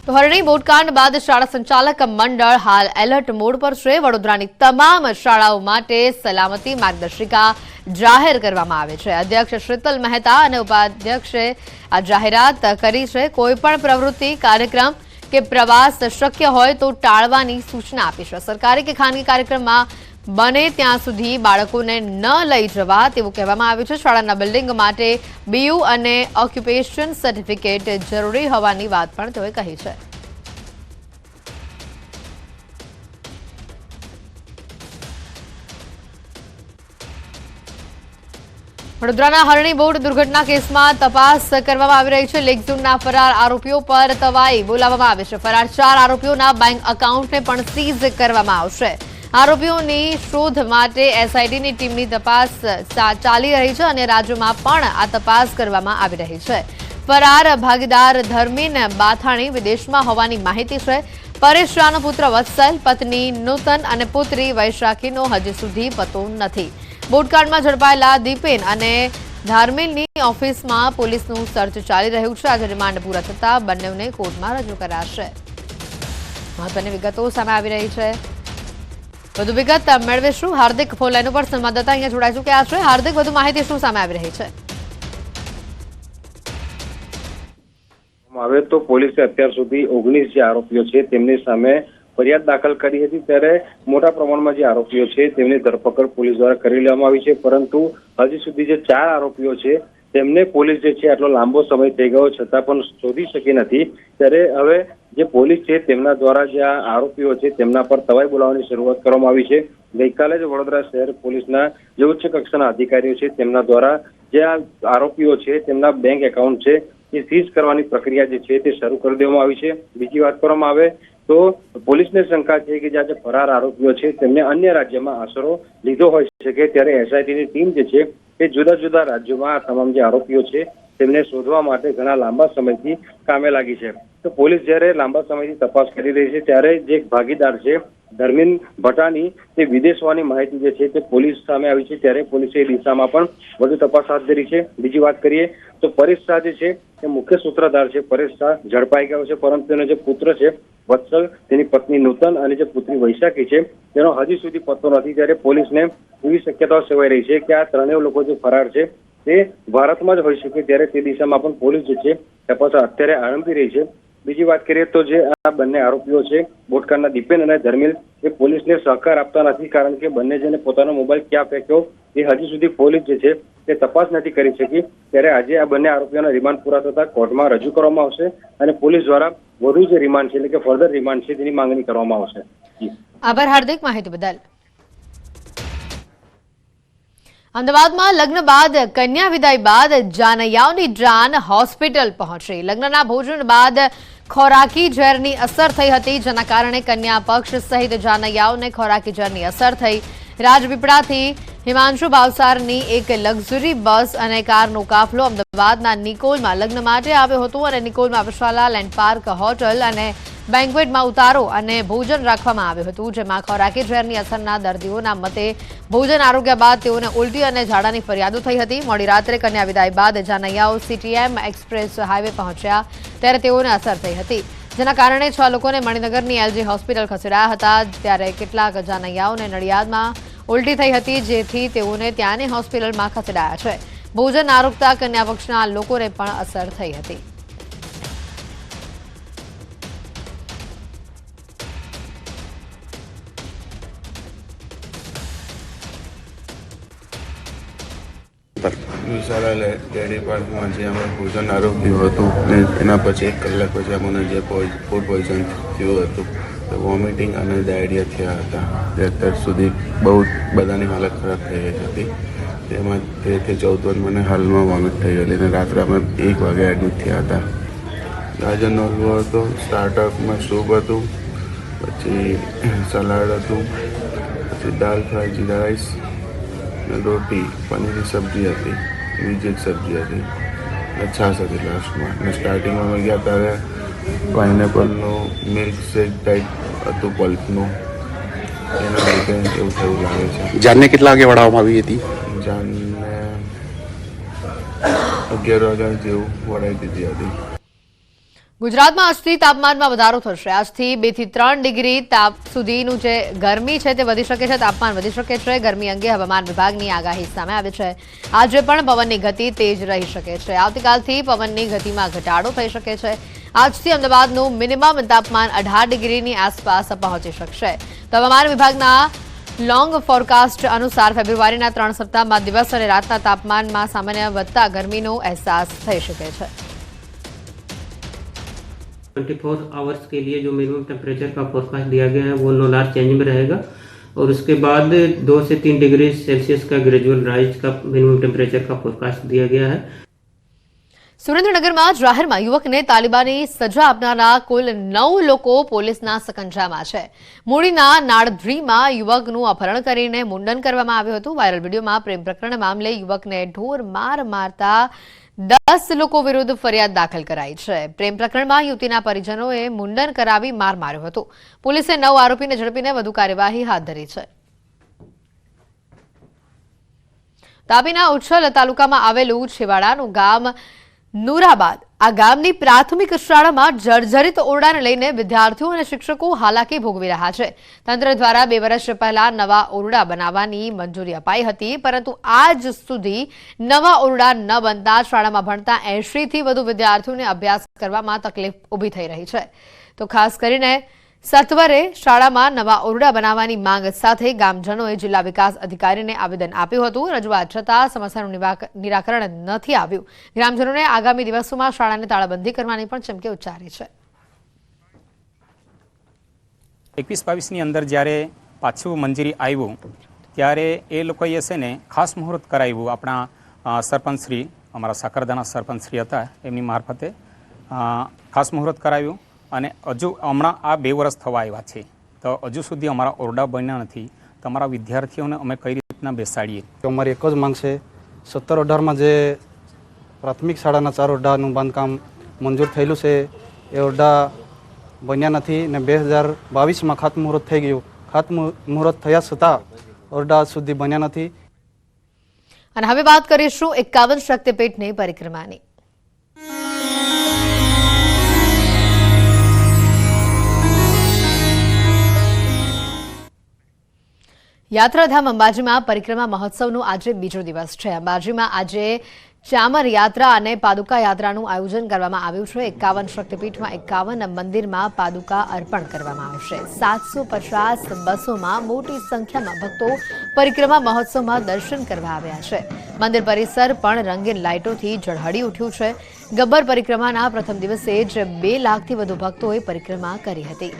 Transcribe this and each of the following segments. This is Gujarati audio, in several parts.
તો હરણી બોટકાંડ બાદ શાળા સંચાલક મંડળ હાલ એલર્ટ મોડ પર છે। વડોદરાની તમામ શાળાઓ માટે સલામતી માર્ગદર્શિકા જાહેર કરવામાં આવે છે। અધ્યક્ષ શીતલ મહેતા અને ઉપાધ્યક્ષે આ જાહેરાત કરી છે। કોઈપણ પ્રવૃત્તિ કાર્યક્રમ કે પ્રવાસ શક્ય હોય તો ટાળવાની સૂચના આપી છે। સરકારી કે ખાનગી કાર્યક્રમમાં બને ત્યાં સુધી બાળકોને ન લઈ જવા તેવું કહેવામાં આવ્યું છે। શાળાના બિલ્ડિંગ માટે બીયુ અને ઓક્યુપેશન સર્ટિફિકેટ જરૂરી હોવાની વાત પણ તેઓએ કહી છે। વડોદરાના હરણી બોટ દુર્ઘટના કેસમાં તપાસ કરવામાં આવી રહી છે। લેક ઝોનના ફરાર આરોપીઓ પર તવાઈ બોલાવવામાં આવે છે। ફરાર 4 આરોપીઓના બેંક એકાઉન્ટને પણ સીઝ કરવામાં આવશે। આરોપીઓની શોધ માટે એસઆઈટીની ટીમની તપાસ ચાલી રહી છે અને રાજ્યમાં પણ આ તપાસ કરવામાં આવી રહી છે। ફરાર ભાગીદાર ધર્મીન બાથાણી વિદેશમાં હોવાની માહિતી છે। પરેશ શાહનો પુત્ર વત્સલ, પત્ની નૂતન અને પુત્રી વૈશાખીનો હજી સુધી પતો નથી। બોટકાંડમાં ઝડપાયેલા દીપેન અને ધાર્મિલની ઓફિસમાં પોલીસનું સર્ચ ચાલી રહ્યું છે। આજે રિમાન્ડ પૂરા થતા બંનેને કોર્ટમાં રજૂ કરાશે। મહત્વની વિગતો સામે આવી રહી છે। વધુ વિગત મેળવીશું। હાર્દિક ફોન લાઈન ઉપર સંવાદદાતા અહીંયા જોડાઈ ચૂક્યા છે। હાર્દિક, વધુ માહિતી શું સામે આવી રહી છે? હવે તો પોલીસે અત્યાર સુધી 19 જે આરોપીઓ છે તેમની સામે ફરિયાદ દાખલ કરી હતી। ત્યારે મોટા પ્રમાણમાં જે આરોપીઓ છે તેમની ધરપકડ પોલીસ દ્વારા કરી લેવામાં આવી છે। પરંતુ હજી સુધી જે 4 આરોપીઓ છે તેમને પોલીસ જે છે આટલો લાંબો સમય થઈ ગયો છતાં પણ શોધી શકી નથી। ત્યારે હવે જે પોલીસ છે તેમના દ્વારા જે આ આરોપીઓ છે તેમના પર તવાઈ બોલાવવાની શરૂઆત કરવામાં આવી છે। ગઈકાલે જ વડોદરા શહેર પોલીસના જે ઉચ્ચ કક્ષાના અધિકારીઓ છે તેમના દ્વારા જે આ આરોપીઓ છે તેમના બેંક એકાઉન્ટ છે એ સીઝ કરવાની પ્રક્રિયા જે છે તે શરૂ કરી દેવામાં આવી છે। બીજી વાત કરવામાં આવે તો પોલીસને શંકા છે કે જે ફરાર આરોપીઓ છે તેમને અન્ય રાજ્યમાં આશરો લીધો હોઈ શકે। ત્યારે એસઆઈટીની ટીમ જે છે તે જુદા જુદા રાજ્યોમાં આ તમામ જે આરોપીઓ છે તેમને શોધવા માટે ઘણા લાંબા સમયથી કામે લાગી છે। તો પોલીસ જ્યારે લાંબા સમયથી તપાસ કરી રહી છે ત્યારે જે ભાગીદાર છે ધર્મીન ભટાની તે વિદેશ હોવાની માહિતી જે છે તે પોલીસ સામે આવી છે। ત્યારે પોલીસે એ દિશામાં પણ વધુ તપાસ હાથ ધરી છે। બીજી વાત કરીએ તો પરેશ શાહ જે છે તે મુખ્ય સૂત્રધાર છે। પરેશ શાહ ઝડપાઈ ગયો છે, પરંતુ તેનો જે પુત્ર છે વત્સલ, તેની પત્ની નૂતન અને જે પુત્રી વૈશાખી છે તેનો હજી સુધી પત્તો નથી। ત્યારે પોલીસને એવી શક્યતાઓ સેવાઈ રહી છે કે આ ત્રણેય લોકો જે ફરાર છે તે ભારતમાં જ હોઈ શકે। ત્યારે તે દિશામાં પણ પોલીસ જે છે તપાસ અત્યારે આરંભી રહી છે। બીજી વાત કરીએ તો જે આ બંને આરોપીઓ છે બોટકાંડના દીપેન અને ધર્મિલ એ પોલીસને સહકાર આપતા નથી, કારણ કે બંને જણે પોતાનો મોબાઈલ ક્યાં ફેંક્યો એ હજી સુધી પોલીસ જે છે તે તપાસ નથી કરી શકી। ત્યારે આજે આ બંને આરોપીઓના રિમાન્ડ પૂરા થતા કોર્ટમાં રજૂ કરવામાં આવશે અને પોલીસ દ્વારા વધુ જે રિમાન્ડ છે એટલે કે ફર્ધર રિમાન્ડ છે તેની માંગણી કરવામાં આવશે। આભાર હાર્દિક, માહિતી બદલ। અમદાવાદમાં લગ્ન બાદ કન્યા વિદાય બાદ જાનૈયાઓની જાન હોસ્પિટલ પહોંચી। લગ્નના ભોજન બાદ ખોરાકી ઝેરની અસર થઈ હતી, જેના કારણે કન્યા પક્ષ સહિત જાનૈયાઓને ખોરાકી ઝેરની અસર થઈ। રાજપીપળાથી હિમાંશુ ભાવસારની એક લક્ઝરી બસ અને કારનો કાફલો અમદાવાદના નિકોલમાં લગ્ન માટે આવ્યો હતો અને નિકોલમાં વિશાલા લેન્ડ પાર્ક હોટલ અને બેન્ક્વેટમાં ઉતારો અને ભોજન રાખવામાં આવ્યું હતું, જેમાં ખોરાકી ઝેરની અસરના દર્દીઓના મતે ભોજન આરોગ્ય બાદ તેઓને ઉલટી અને ઝાડાની ફરિયાદો થઈ હતી। મોડી રાત્રે કન્યા વિદાય બાદ જાનૈયાઓ સીટીએમ એક્સપ્રેસ હાઈવે પહોંચ્યા ત્યારે તેઓને અસર થઈ હતી, જેના કારણે 6 લોકોને મણિનગરની એલજી હોસ્પિટલ ખસેડાયા હતા। ત્યારે કેટલાક જાનૈયાઓને નડિયાદમાં ઉલટી થઈ હતી, જેથી તેઓને ત્યાંની હોસ્પિટલમાં ખસેડાયા છે। ભોજન આરોગતા કન્યા પક્ષના લોકોને પણ અસર થઈ હતી। વિશાલા ડેરી પાર્કમાં જે અમે ભોજન આરોગ્યું હતું ને એના પછી 1 કલાક પછી અમને જે ફૂડ પોઈઝન થયું હતું, તો વોમિટિંગ અને ડાયરિયા થયા હતા। અત્યાર સુધી બહુ બધાની હાલત ખરાબ થઈ ગઈ હતી। તેમાં 13 થી 14 વાર મને હાલમાં વોમિટ થઈ ગયેલી અને રાત્રે અમે 1 વાગે એડમિટ થયા હતા। ગાજરનો હલવો હતો, સ્ટાર્ટઅપમાં સૂપ હતું, પછી સલાડ હતું, પછી દાલ ફ્રાય, જીરા રાઈસ, રોટી, પનીરની સબ્જી હતી, બીજી એક સબ્જી હતી અને છાશ હતી લાસ્ટમાં। અને સ્ટાર્ટિંગમાં અમે ગયા ત્યારે પાઇનેપલનું મિલ્ક શેક ટાઈપ હતું પલ્પનું, એના લીધે એવું થયું લાગે છે। જાનને કેટલા વાગે વળાવવામાં આવી હતી? જાનને 11 વાગ્યા જેવું વળાવી દીધી હતી। ગુજરાતમાં આજથી તાપમાનમાં વધારો થશે. આજથી 2 થી 3 ડિગ્રી તાપ સુધીનું જે ગરમી છે તે વધી શકે છે, તાપમાન વધી શકે છે. ગરમી અંગે હવામાન વિભાગની આગાહી સામે આવી છે. આજે પણ પવનની ગતિ તેજ રહી શકે છે. આવતીકાલથી પવનની ગતિમાં ઘટાડો થઈ શકે છે. આજથી અમદાવાદનું મિનિમમ તાપમાન 18 ડિગ્રીની આસપાસ પહોંચી શકશે. તો હવામાન વિભાગના લોંગ ફોરકાસ્ટ અનુસાર ફેબ્રુઆરીના 3 સપ્તાહમાં દિવસ અને રાતના તાપમાનમાં સામાન્ય વધતા ગરમીનો અહેસાસ થઈ શકે છે. 24 आवर्स के लिए जो मिनिमम टेम्परेचर का फोरकास्ट दिया गया है वो नो लार्ज चेंज में रहेगा और उसके बाद 2 से 3 डिग्री सेल्सियस का ग्रेजुअल राइज का मिनिमम टेम्परेचर का फोरकास्ट दिया गया है. સુરેન્દ્રનગરમાં જાહેરમાં યુવકને તાલિબાની સજા આપનારા કુલ 9 લોકો પોલીસના સકંજામાં છે. મૂળીના નાળધ્રીમાં યુવકનું અપહરણ કરીને મુંડન કરવામાં આવ્યું હતું. વાયરલ વિડીયોમાં પ્રેમ પ્રકરણ મામલે યુવકને ઢોર માર મારતા 10 લોકો વિરુદ્ધ ફરિયાદ દાખલ કરાઈ છે. પ્રેમ પ્રકરણમાં યુવતીના પરિજનોએ મુંડન કરાવી માર માર્યો હતો. પોલીસે 9 આરોપીને ઝડપીને વધુ કાર્યવાહી હાથ ધરી છે. તાપીના ઉચ્છલ તાલુકામાં આવેલું છેવાડાનું ગામ નૂરાબાદ. આ ગામની પ્રાથમિક શાળામાં જર્જરિત ઓરડાને લઈને વિદ્યાર્થીઓ અને શિક્ષકો હાલાકી ભોગવી રહ્યા છે. તંત્ર દ્વારા 2 વર્ષ પહેલા નવા ઓરડા બનાવવાની મંજૂરી અપાઈ હતી, પરંતુ આજ સુધી નવા ઓરડા ન બનતા શાળામાં ભણતા 80 થી વધુ વિદ્યાર્થીઓને અભ્યાસ કરવામાં તકલીફ ઊભી થઈ રહી છે. તો ખાસ કરીને સત્વરે શાળામાં નવા ઓરડા બનાવવાની માંગ સાથે ગામજનોએ જિલ્લા વિકાસ અધિકારીને આવેદન આપ્યું હતું. રજૂઆત છતાં સમસ્યાનું નિરાકરણ નથી આવ્યું. ગ્રામજનોને આગામી દિવસોમાં શાળાને તાળાબંધી કરવાની પણ ચીમકી ઉચ્ચારી છે. 21-22ની અંદર જ્યારે પાછું મંજૂરી આવ્યું ત્યારે એ લોકોએ છે ને ખાસ મુહૂર્ત કરાવ્યું. આપણા સરપંચશ્રી, અમારા સાકરદાના સરપંચશ્રી હતા, એમની મારફતે ખાસ મુહૂર્ત કરાવ્યું અને હજુ હમણાં આ 2 વર્ષ થવા આવ્યા છે તો હજુ સુધી અમારા ઓરડા બન્યા નથી. તો અમારા વિદ્યાર્થીઓને અમે કઈ રીતના બેસાડીએ? અમારી એક જ માંગ છે, 17-18માં જે પ્રાથમિક શાળાના 4 ઓરડાનું બાંધકામ મંજૂર થયેલું છે એ ઓરડા બન્યા નથી ને 2022માં ખાતમુહૂર્ત થઈ ગયું. ખાતમુહૂર્ત થયા છતાં ઓરડા સુધી બન્યા નથી. અને હવે વાત કરીશું 51 શક્તિપીઠની પરિક્રમાની. યાત્રાધામ અંબાજીમાં પરિક્રમા મહોત્સવનો આજે બીજો દિવસ છે. અંબાજીમાં આજે ચામર યાત્રા અને પાદુકા યાત્રાનું આયોજન કરવામાં આવ્યું છે. 51 શક્તિપીઠમાં 51 મંદિરમાં પાદુકા અર્પણ કરવામાં આવશે. 750 બસોમાં મોટી સંખ્યામાં ભક્તો પરિક્રમા મહોત્સવમાં દર્શન કરવા આવ્યા છે. મંદિર પરિસર પણ રંગીન લાઇટોથી ઝળહળી ઉઠ્યું છે. ગબ્બર પરિક્રમાના પ્રથમ દિવસે જ 2 લાખથી વધુ ભક્તોએ પરિક્રમા કરી હતી.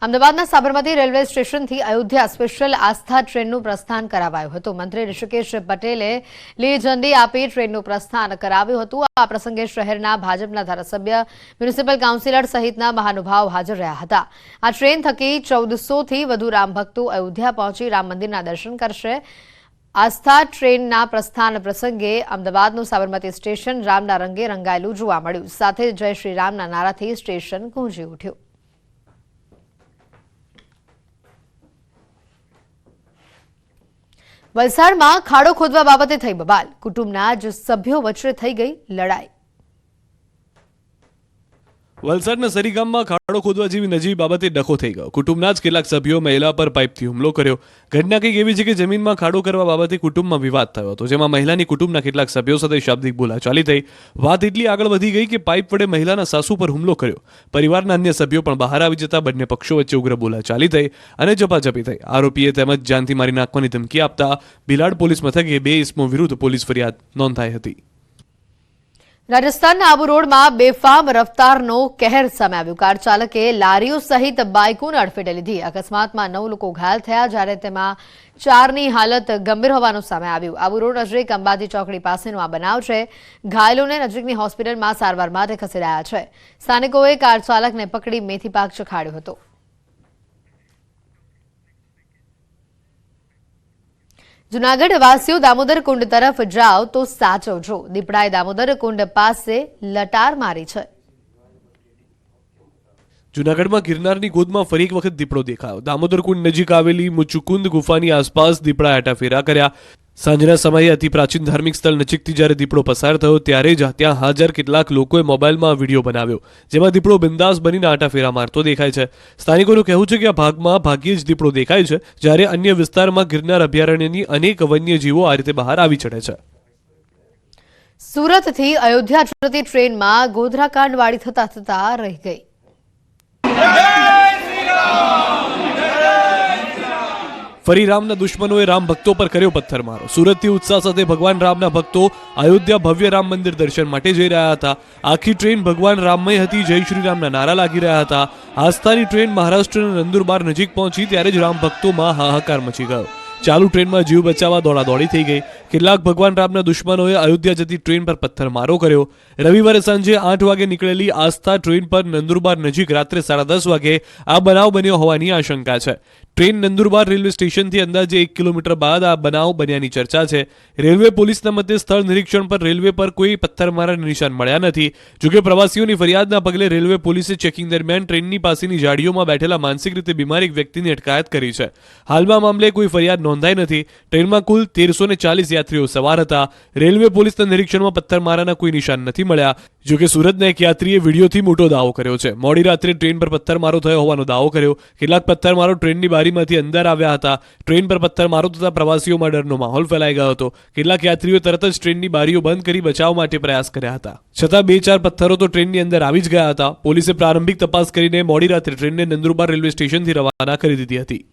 અમદાવાદના સાબરમતી રેલવે સ્ટેશનથી અયોધ્યા સ્પેશિયલ આસ્થા ટ્રેનનું પ્રસ્થાન કરાવાયું હતું. મંત્રી ઋષિકેશ પટેલે લીલી ઝંડી આપી ટ્રેનનું પ્રસ્થાન કરાવ્યું હતું. આ પ્રસંગે શહેરના ભાજપના ધારાસભ્ય, મ્યુનિસિપલ કાઉન્સિલર સહિતના મહાનુભાવ હાજર રહ્યા હતા. આ ટ્રેન થકી 1400થી વધુ રામભક્તો અયોધ્યા પહોંચી રામ મંદિરના દર્શન કરશે. આસ્થા ટ્રેનના પ્રસ્થાન પ્રસંગે અમદાવાદનું સાબરમતી સ્ટેશન રામના રંગે રંગાયેલું જોવા મળ્યું. સાથે જય શ્રી રામના નારાથી સ્ટેશન ગુંજી ઉઠ્યું. વલસાડમાં ખાડો ખોદવા બાબતે થઈ બબાલ. કુટુંબના જ સભ્યો વચ્ચે થઈ ગઈ લડાઈ. વલસાડના સરીગામમાં ખાડો ખોદવા જેવી નજીવી બાબતે ડખો થઈ ગયો. કુટુંબના જ કેટલાક સભ્યો મહિલા પર પાઇપથી હુમલો કર્યો. ઘટના કંઈક એવી છે કે જમીનમાં ખાડો કરવા બાબતે કુટુંબમાં વિવાદ થયો હતો, જેમાં મહિલાની કુટુંબના કેટલાક સભ્યો સાથે શાબ્દિક બોલાચાલી થઈ. વાત એટલી આગળ વધી ગઈ કે પાઇપ વડે મહિલાના સાસુ પર હુમલો કર્યો. પરિવારના અન્ય સભ્યો પણ બહાર આવી જતા બંને પક્ષો વચ્ચે ઉગ્ર બોલાચાલી થઈ અને ઝપાઝપી થઈ. આરોપીએ તેમજ જાનથી મારી નાખવાની ધમકી આપતા ભીલાડ પોલીસ મથકે 2 ઇસમો વિરુદ્ધ પોલીસ ફરિયાદ નોંધાઈ હતી. રાજસ્થાનના આબુ રોડમાં બેફામ રફતારનો કહેર સામે આવ્યો. કાર ચાલકે લારીઓ સહિત બાઇકોને અડફેટે લીધી. અકસ્માતમાં 9 લોકો ઘાયલ થયા, જ્યારે તેમાં 4ની હાલત ગંભીર હોવાનું સામે આવ્યું. આબુ રોડ નજીક અંબાજી ચોકડી પાસેનો આ બનાવ છે. ઘાયલોને નજીકની હોસ્પિટલમાં સારવાર માટે ખસેડાયા છે. સ્થાનિકોએ કાર ચાલકને પકડી મેથી પાક ચખાડ્યો હતો. જૂનાગઢ વાસીઓ દામોદર કુંડ તરફ જાઓ તો સાચવજો. દીપડાએ દામોદર કુંડ પાસે લટાર મારી છે. જૂનાગઢમાં ગિરનારની ગોદમાં ફરી એક વખત દીપડો દેખાયો. દામોદર કુંડ નજીક આવેલી મુચુકુંદ ગુફાની આસપાસ દીપડા હેટાફેરા કર્યા. સાંજના સમયે અતિ પ્રાચીન ધાર્મિક સ્થળ નજીકથી જ્યારે દીપડો પસાર થયો ત્યારે જ ત્યાં હાજર કેટલાક લોકોએ મોબાઈલમાં વિડીયો બનાવ્યો, જેમાં દીપડો બિંદાસ બનીને આટાફેરા મારતો દેખાય છે. સ્થાનિકોનું કહેવું છે કે આ ભાગમાં ભાગ્યે જ દીપડો દેખાય છે, જ્યારે અન્ય વિસ્તારમાં ગિરનાર અભયારણ્યની અનેક વન્યજીવો આ રીતે બહાર આવી ચડે છે. સુરતથી અયોધ્યા જતી ટ્રેનમાં ગોધરાકાંડ વાળી થતા રહી ગઈ. ફરી રામના દુશ્મનોએ રામ ભક્તો પર કર્યો પથ્થરમારો. સુરતથી ઉત્સાહ સાથે ભગવાન રામના ભક્તો અયોધ્યા ભવ્ય રામ મંદિર દર્શન માટે જઈ રહ્યા હતા. આખી ટ્રેન ભગવાન રામમય હતી. જય શ્રી રામના નારા લાગી રહ્યા હતા. આસ્થાની ટ્રેન મહારાષ્ટ્રના નંદુરબાર નજીક પહોંચી ત્યારે જ રામ ભક્તોમાં હાહાકાર મચી ગયો. ચાલુ ટ્રેનમાં જીવ બચાવવા દોડાદોડી થઈ ગઈ. કેટલાક ભગવાન રામના દુશ્મનોએ અયોધ્યા જતી ટ્રેન પર પથ્થરમારો કર્યો. રવિવારે સાંજે 8 વાગે નીકળેલી આસ્થા ટ્રેન પર નંદુરબાર નજીક રાત્રે 10:30 વાગે આ બનાવ બન્યો હોવાની આશંકા છે. ટ્રેન નંદુરબાર રેલવે સ્ટેશનથી અંદાજે 1 કિલોમીટર બાદ આ બનાવ બન્યાની ચર્ચા છે. રેલવે પોલીસના મતે સ્થળ નિરીક્ષણ પર રેલવે પર કોઈ પથ્થરમારાના નિશાન મળ્યા નથી. જોકે પ્રવાસીઓની ફરિયાદના પગલે રેલવે પોલીસે ચેકિંગ દરમિયાન ટ્રેનની પાસેની જાળીઓમાં બેઠેલા માનસિક રીતે બીમાર એક વ્યક્તિની અટકાયત કરી છે. હાલમાં મામલે કોઈ ફરિયાદ નોંધાઈ નથી. ટ્રેનમાં કુલ 1340 યાત્રીઓ સવાર હતા. રેલવે પોલીસના નિરીક્ષણમાં પથ્થરમારાના કોઈ નિશાન નથી મળ્યા. જોકે સુરતના એક યાત્રીએ વિડીયોથી મોટો દાવો કર્યો છે. મોડી રાત્રે ટ્રેન પર પથ્થરમારો થયો હોવાનો દાવો કર્યો. કેટલાક પથ્થરમારો ટ્રેનની બારીમાંથી અંદર આવ્યા હતા. ટ્રેન પર પથ્થરમારો થતા પ્રવાસીઓમાં ડરનો માહોલ ફેલાઈ ગયો હતો. કેટલાક યાત્રીઓ તરત જ ટ્રેનની બારીઓ બંધ કરી બચાવ માટે પ્રયાસ કર્યા હતા. છતાં 2-4 પથ્થરો તો ટ્રેનની અંદર આવી જ ગયા હતા. પોલીસે પ્રારંભિક તપાસ કરીને મોડી રાત્રે ટ્રેનને નંદુરબાર રેલવે સ્ટેશનથી રવાના કરી દીધી હતી.